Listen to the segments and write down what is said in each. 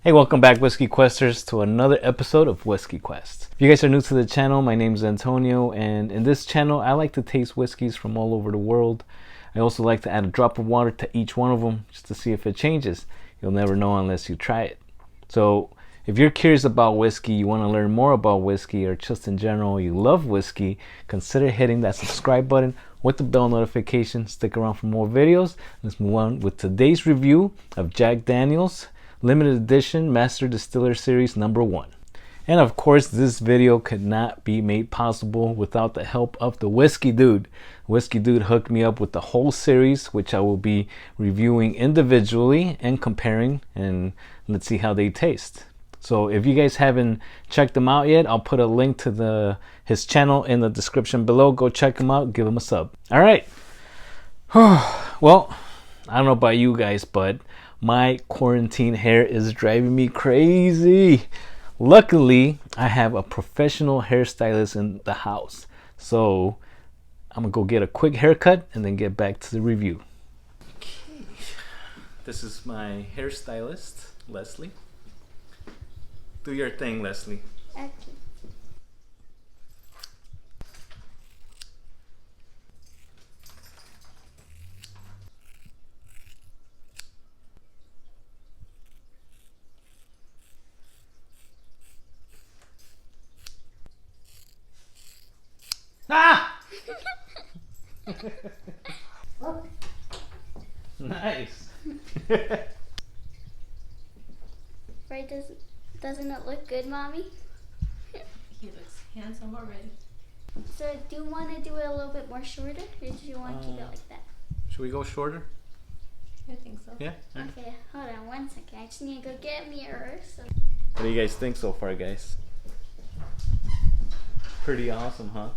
Hey, welcome back, Whiskey Questers, to another episode of Whiskey Quest. If you guys are new to the channel, my name is Antonio, and in this channel, I like to taste whiskeys from all over the world. I also like to add a drop of water to each one of them just to see if it changes. You'll never know unless you try it. So, if you're curious about whiskey, you want to learn more about whiskey, or just in general, you love whiskey, consider hitting that subscribe button with the bell notification. Stick around for more videos. Let's move on with today's review of Jack Daniel's Limited Edition Master Distiller Series number 1. And of course, this video could not be made possible without the help of the Whiskey Dude. Whiskey Dude hooked me up with the whole series, which I will be reviewing individually and comparing, and let's see how they taste. So if you guys haven't checked them out yet, I'll put a link to his channel in the description below. Go check him out, give him a sub. All right. Well, I don't know about you guys, but my quarantine hair is driving me crazy. Luckily, I have a professional hairstylist in the house. So I'm gonna go get a quick haircut and then get back to the review. Okay. This is my hairstylist, Leslie. Do your thing, Leslie. Okay. Ah! Nice. Right, doesn't it look good, Mommy? He looks handsome already. So do you want to do it a little bit more shorter, or do you want to keep it like that? Should we go shorter? I think so. Yeah? All right. Okay, hold on one second. I just need to go get a mirror. So. What do you guys think so far, guys? Pretty awesome, huh?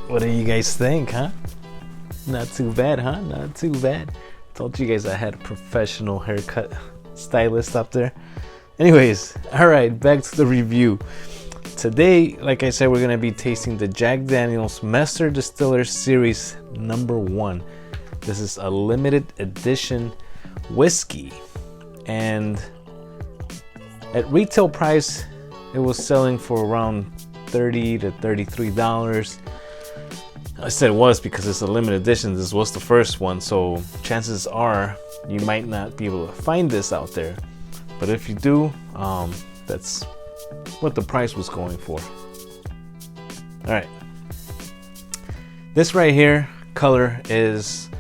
What do you guys think, huh? Not too bad, huh? Not too bad. Told you guys I had a professional haircut stylist up there. Anyways, all right, back to the review. Today, like I said, we're gonna be tasting the Jack Daniel's Master Distiller Series number 1. This is a limited edition whiskey, and at retail price, it was selling for around $30 to $33. I said it was because it's a limited edition. This was the first one, so chances are you might not be able to find this out there. But if you do, that's what the price was going for. All right, this right here color is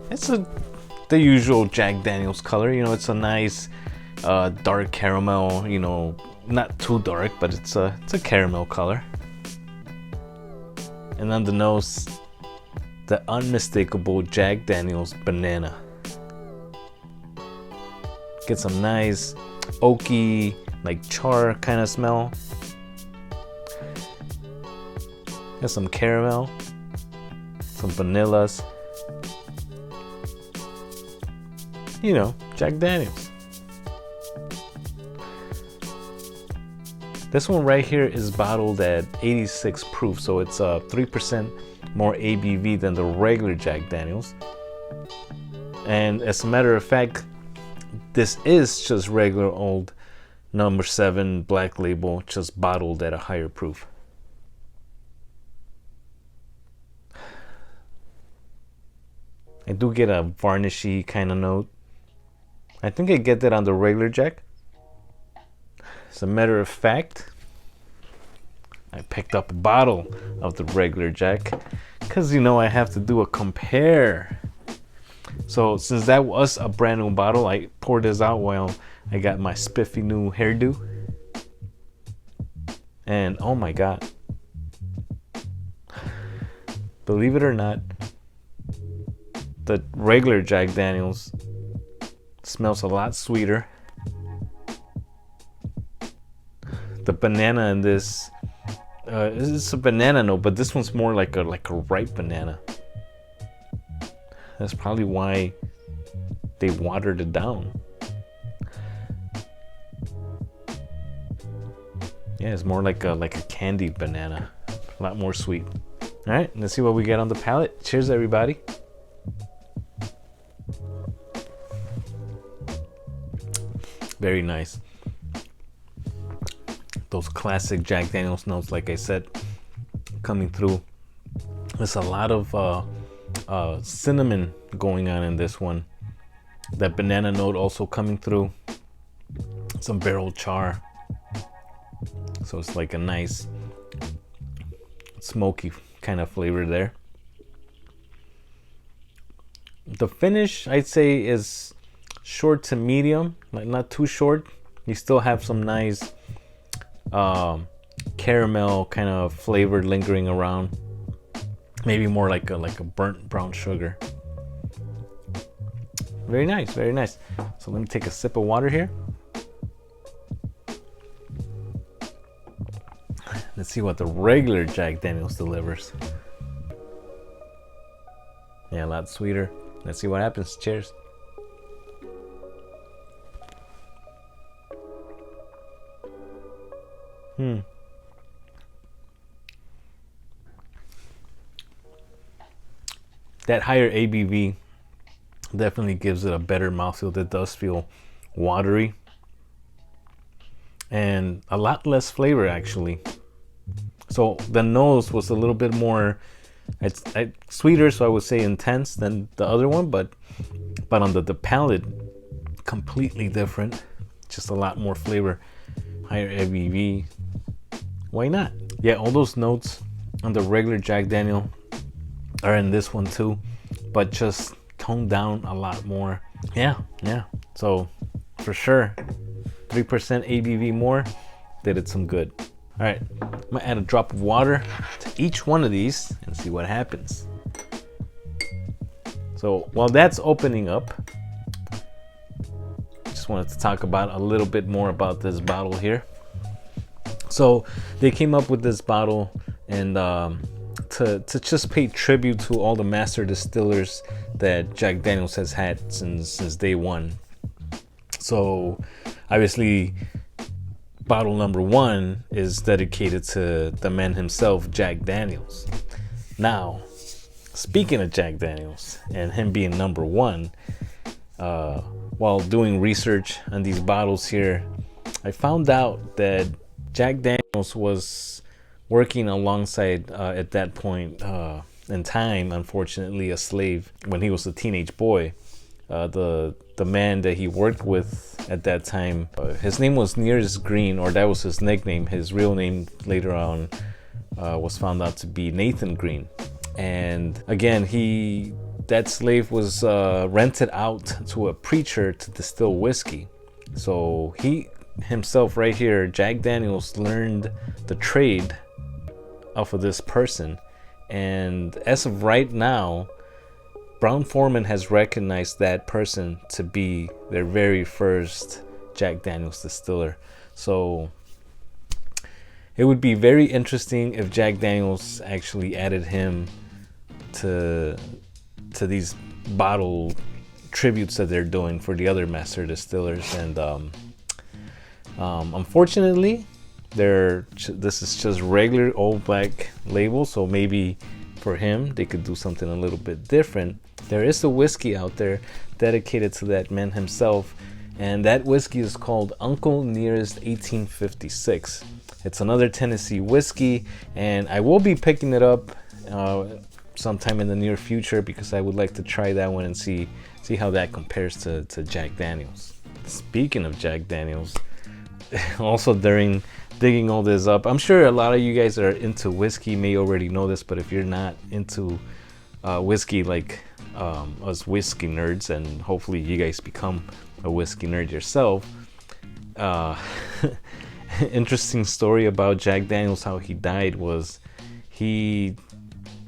the usual Jack Daniel's color. You know, it's a nice dark caramel. You know, not too dark, but it's a caramel color. And on the nose, the unmistakable Jack Daniel's banana. Get some nice oaky, like char kind of smell. Got some caramel, some vanillas. You know, Jack Daniel's. This one right here is bottled at 86 proof, so it's 3% more ABV than the regular Jack Daniel's. And as a matter of fact, this is just regular old number 7 black label, just bottled at a higher proof. I do get a varnishy kind of note. I think I get that on the regular Jack. As a matter of fact, I picked up a bottle of the regular Jack because, you know, I have to do a compare. So since that was a brand new bottle, I poured this out while I got my spiffy new hairdo. And oh my God, believe it or not, the regular Jack Daniel's smells a lot sweeter the banana in this, it's a banana note, but this one's more like a ripe banana. That's probably why they watered it down. Yeah, it's more like a candied banana, a lot more sweet. All right, let's see what we get on the palate. Cheers, everybody. Very nice. Those classic Jack Daniel's notes, like I said, coming through. There's a lot of cinnamon going on in this one. That banana note also coming through. Some barrel char. So it's like a nice smoky kind of flavor there. The finish, I'd say, is short to medium, like not too short. You still have some nice caramel kind of flavor lingering around. Maybe more like a burnt brown sugar. Very nice, very nice. So let me take a sip of water here. Let's see what the regular Jack Daniel's delivers. Yeah, a lot sweeter. Let's see what happens. Cheers. That higher ABV definitely gives it a better mouthfeel. That does feel watery and a lot less flavor, actually. So the nose was a little bit more sweeter, so I would say intense than the other one, but on the palate, completely different. Just a lot more flavor, higher ABV. Why not? Yeah, all those notes on the regular Jack Daniel are in this one too, but just toned down a lot more. Yeah. So for sure, 3% ABV more did it some good. All right, I'm gonna add a drop of water to each one of these and see what happens. So while that's opening up, just wanted to talk about a little bit more about this bottle here. So they came up with this bottle and to just pay tribute to all the master distillers that Jack Daniel's has had since day one. So obviously, bottle number 1 is dedicated to the man himself, Jack Daniel's. Now, speaking of Jack Daniel's and him being number 1, while doing research on these bottles here, I found out that Jack Daniel's was working alongside, at that point in time, unfortunately, a slave when he was a teenage boy. The man that he worked with at that time, his name was Nearest Green, or that was his nickname. His real name later on was found out to be Nathan Green. And again, that slave was rented out to a preacher to distill whiskey. So he himself right here, Jack Daniel's, learned the trade off of this person. And as of right now, Brown-Forman has recognized that person to be their very first Jack Daniel's distiller. So it would be very interesting if Jack Daniel's actually added him to these bottle tributes that they're doing for the other master distillers. And unfortunately, this is just regular old black label, so maybe for him they could do something a little bit different. There is a whiskey out there dedicated to that man himself, and that whiskey is called Uncle Nearest 1856. It's another Tennessee whiskey, and I will be picking it up sometime in the near future because I would like to try that one and see how that compares to Jack Daniel's. Speaking of Jack Daniel's, also during digging all this up, I'm sure a lot of you guys that are into whiskey may already know this, but if you're not into whiskey like us whiskey nerds, and hopefully you guys become a whiskey nerd yourself, interesting story about Jack Daniel's, how he died was he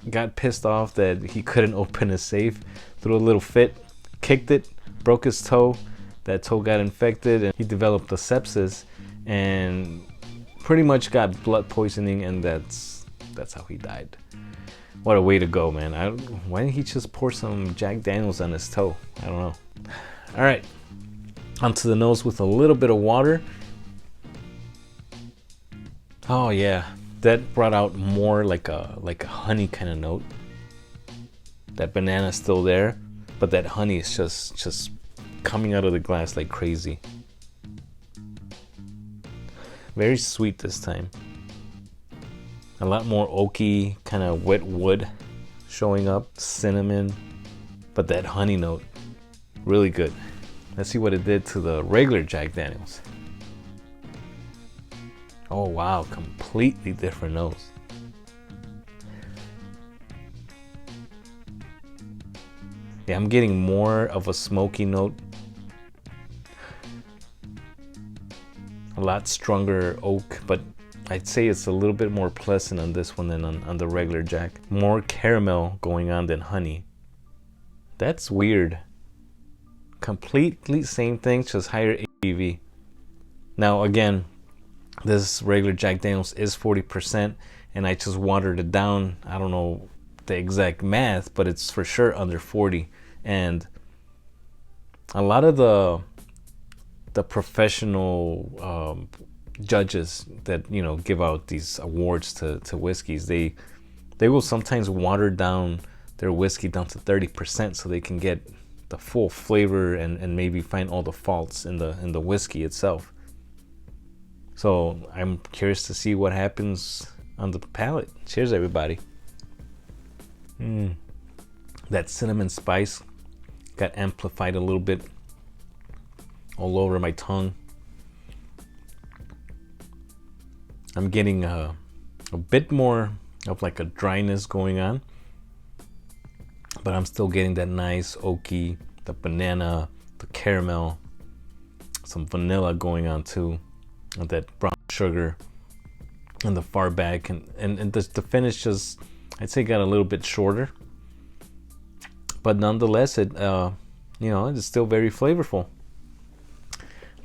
got pissed off that he couldn't open a safe, threw a little fit, kicked it, broke his toe. That toe got infected and he developed a sepsis, and pretty much got blood poisoning, and that's how he died. What a way to go, man. Why didn't he just pour some Jack Daniels on his toe? I don't know. All right, onto the nose with a little bit of water. Oh yeah, that brought out more like a honey kind of note. That banana's still there, but that honey is just coming out of the glass like crazy. Very sweet this time. A lot more oaky, kind of wet wood showing up, cinnamon, but that honey note, really good. Let's see what it did to the regular Jack Daniels. Oh wow, completely different nose. Yeah, I'm getting more of a smoky note. A lot stronger oak, but I'd say it's a little bit more pleasant on this one than on the regular Jack. More caramel going on than honey. That's weird. Completely same thing, just higher ABV. Now again, this regular Jack Daniels is 40%, and I just watered it down. I don't know the exact math, but it's for sure under 40. And a lot of the professional judges that give out these awards to whiskeys, they will sometimes water down their whiskey down to 30% so they can get the full flavor and maybe find all the faults in the whiskey itself. So I'm curious to see what happens on the palate. Cheers, everybody. That cinnamon spice got amplified a little bit all over my tongue. I'm getting a bit more of like a dryness going on, but I'm still getting that nice oaky, the banana, the caramel, some vanilla going on too, and that brown sugar in the far back, and the finish just, I'd say, got a little bit shorter, but nonetheless it it's still very flavorful.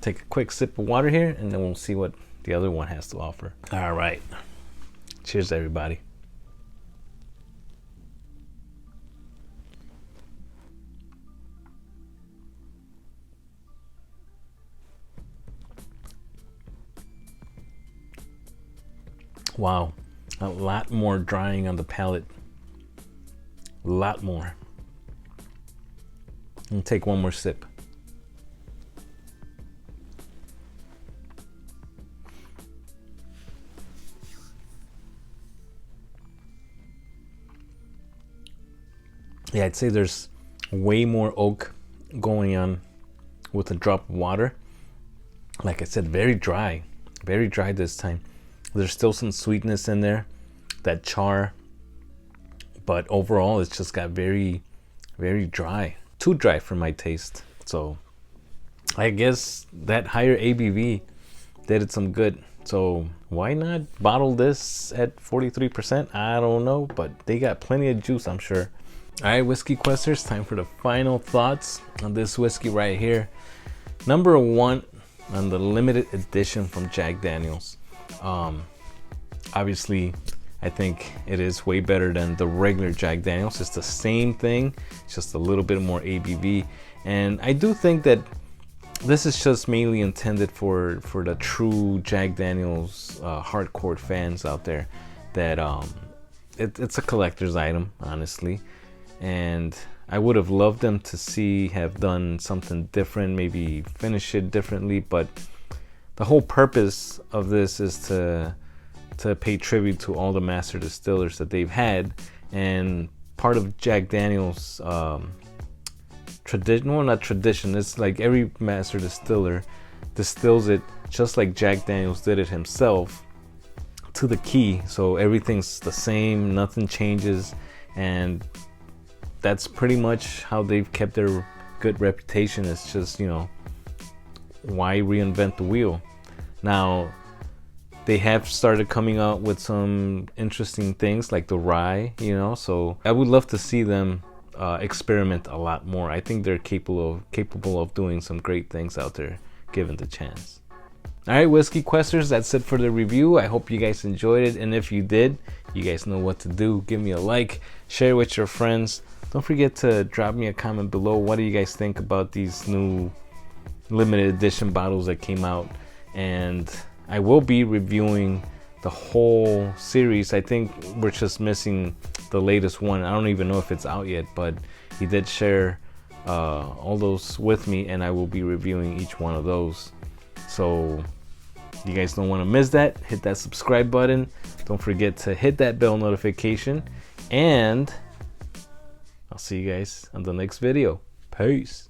Take a quick sip of water here, and then we'll see what the other one has to offer. All right, cheers, everybody. Wow, a lot more drying on the palate. A lot more. And take one more sip. Yeah, I'd say there's way more oak going on with a drop of water. Like I said, very dry this time. There's still some sweetness in there, that char, but overall it's just got very, very dry. Too dry for my taste. So I guess that higher ABV did it some good. So why not bottle this at 43%? I don't know, but they got plenty of juice, I'm sure. All right, Whiskey Questers, time for the final thoughts on this whiskey right here. Number one on the limited edition from Jack Daniels. Obviously, I think it is way better than the regular Jack Daniels. It's the same thing, just a little bit more ABV. And I do think that this is just mainly intended for the true Jack Daniels hardcore fans out there. That it's a collector's item, honestly. And I would have loved them to have done something different, maybe finish it differently. But the whole purpose of this is to pay tribute to all the master distillers that they've had, and part of Jack Daniels tradition, well, not tradition, it's like every master distiller distills it just like Jack Daniels did it himself, to the key, so everything's the same, nothing changes, and that's pretty much how they've kept their good reputation. It's just, why reinvent the wheel? Now they have started coming out with some interesting things like the rye, so I would love to see them experiment a lot more. I think they're capable of doing some great things out there given the chance. Alright, Whiskey Questers, that's it for the review. I hope you guys enjoyed it, and if you did, you guys know what to do. Give me a like, share with your friends. Don't forget to drop me a comment below. What do you guys think about these new limited edition bottles that came out? And I will be reviewing the whole series. I think we're just missing the latest one. I don't even know if it's out yet, but he did share all those with me, and I will be reviewing each one of those. So you guys don't want to miss that. Hit that subscribe button. Don't forget to hit that bell notification, and I'll see you guys on the next video. Peace.